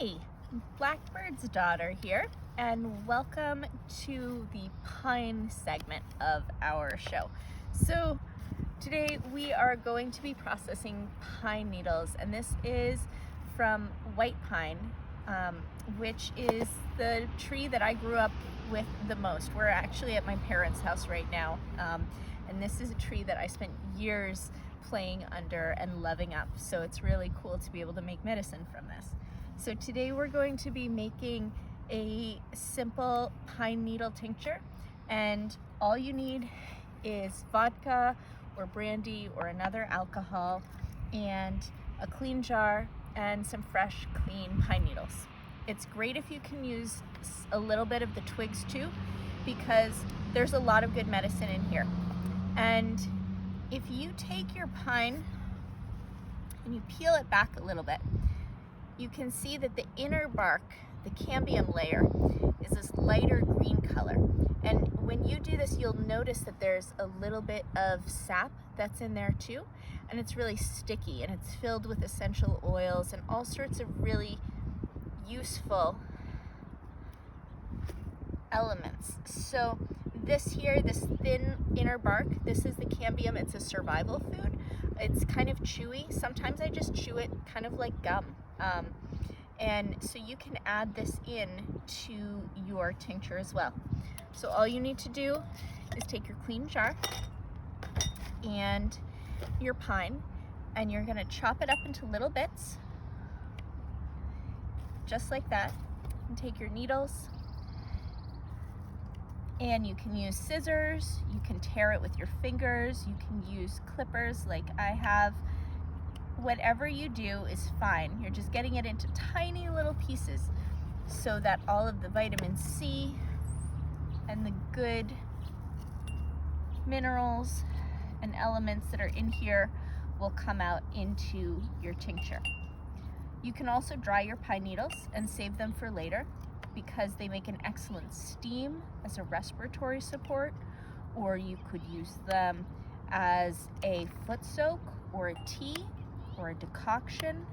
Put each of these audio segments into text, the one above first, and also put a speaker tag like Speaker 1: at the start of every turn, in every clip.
Speaker 1: Hi, Blackbird's daughter here, and welcome to the pine segment of our show. So today we are going to be processing pine needles, and this is from white pine, which is the tree that I grew up with the most. We're actually at my parents' house right now, and this is a tree that I spent years playing under and loving up. So it's really cool to be able to make medicine from this. So today we're going to be making a simple pine needle tincture, and all you need is vodka or brandy or another alcohol and a clean jar and some fresh, clean pine needles. It's great if you can use a little bit of the twigs too, because there's a lot of good medicine in here. And if you take your pine and you peel it back a little bit, you can see that the inner bark, the cambium layer, is this lighter green color. And when you do this, you'll notice that there's a little bit of sap that's in there too. And it's really sticky, and it's filled with essential oils and all sorts of really useful elements. So this here, this thin inner bark, this is the cambium. It's a survival food. It's kind of chewy. Sometimes I just chew it kind of like gum. And so you can add this in to your tincture as well. So all you need to do is take your clean jar and your pine, and you're gonna chop it up into little bits, just like that, and take your needles, and you can use scissors, you can tear it with your fingers, you can use clippers like I have. Whatever you do is fine. You're just getting it into tiny little pieces so that all of the vitamin C and the good minerals and elements that are in here will come out into your tincture. You can also dry your pine needles and save them for later, because they make an excellent steam as a respiratory support, or you could use them as a foot soak or a tea or a decoction.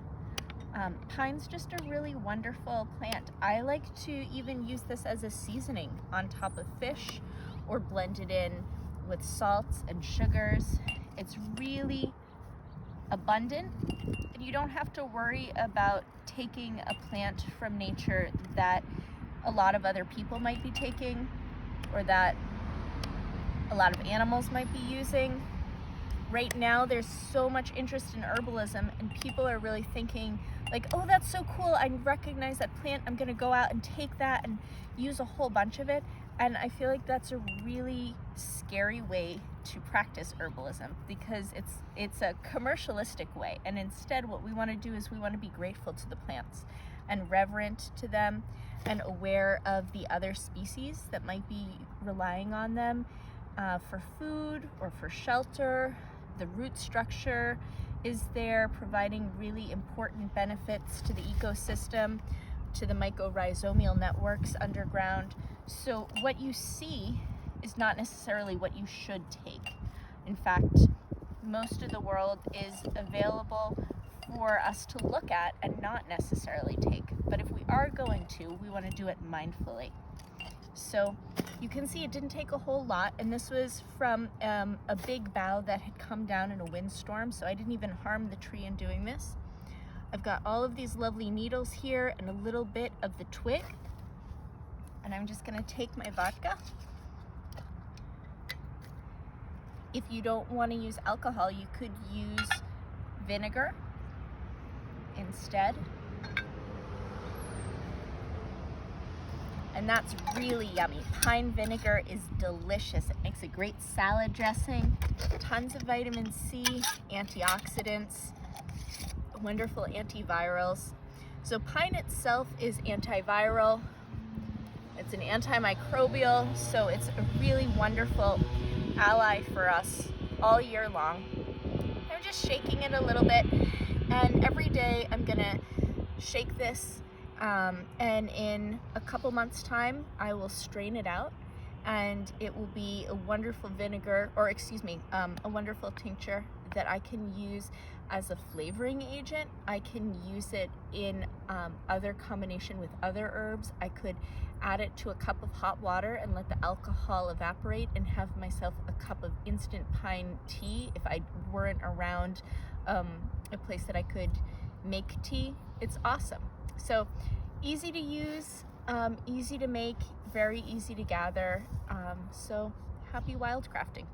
Speaker 1: Pine's just a really wonderful plant. I like to even use this as a seasoning on top of fish, or blend it in with salts and sugars. It's really abundant, and you don't have to worry about taking a plant from nature that a lot of other people might be taking, or that a lot of animals might be using. Right now, there's so much interest in herbalism, and people are really thinking like, oh, that's so cool, I recognize that plant, I'm gonna go out and take that and use a whole bunch of it. And I feel like that's a really scary way to practice herbalism, because it's a commercialistic way. And instead, what we want to do is we want to be grateful to the plants and reverent to them and aware of the other species that might be relying on them for food or for shelter. The root structure is there, providing really important benefits to the ecosystem, to the mycorrhizal networks underground. So what you see is not necessarily what you should take. In fact, most of the world is available for us to look at and not necessarily take. But if we are going to, we want to do it mindfully. So you can see it didn't take a whole lot, and this was from a big bough that had come down in a windstorm, so I didn't even harm the tree in doing this. I've got all of these lovely needles here and a little bit of the twig, and I'm just gonna take my vodka. If you don't want to use alcohol, you could use vinegar instead. And that's really yummy. Pine vinegar is delicious. It makes a great salad dressing. Tons of vitamin C, antioxidants, wonderful antivirals. So pine itself is antiviral. It's an antimicrobial, so it's a really wonderful ally for us all year long. I'm just shaking it a little bit, and every day I'm gonna shake this, and in a couple months time I will strain it out, and it will be a wonderful vinegar, or excuse me, a wonderful tincture that I can use as a flavoring agent. I can use it in other combination with other herbs. I could add it to a cup of hot water and let the alcohol evaporate and have myself a cup of instant pine tea if I weren't around a place that I could make tea. It's awesome. So easy to use, easy to make, very easy to gather. So happy wildcrafting.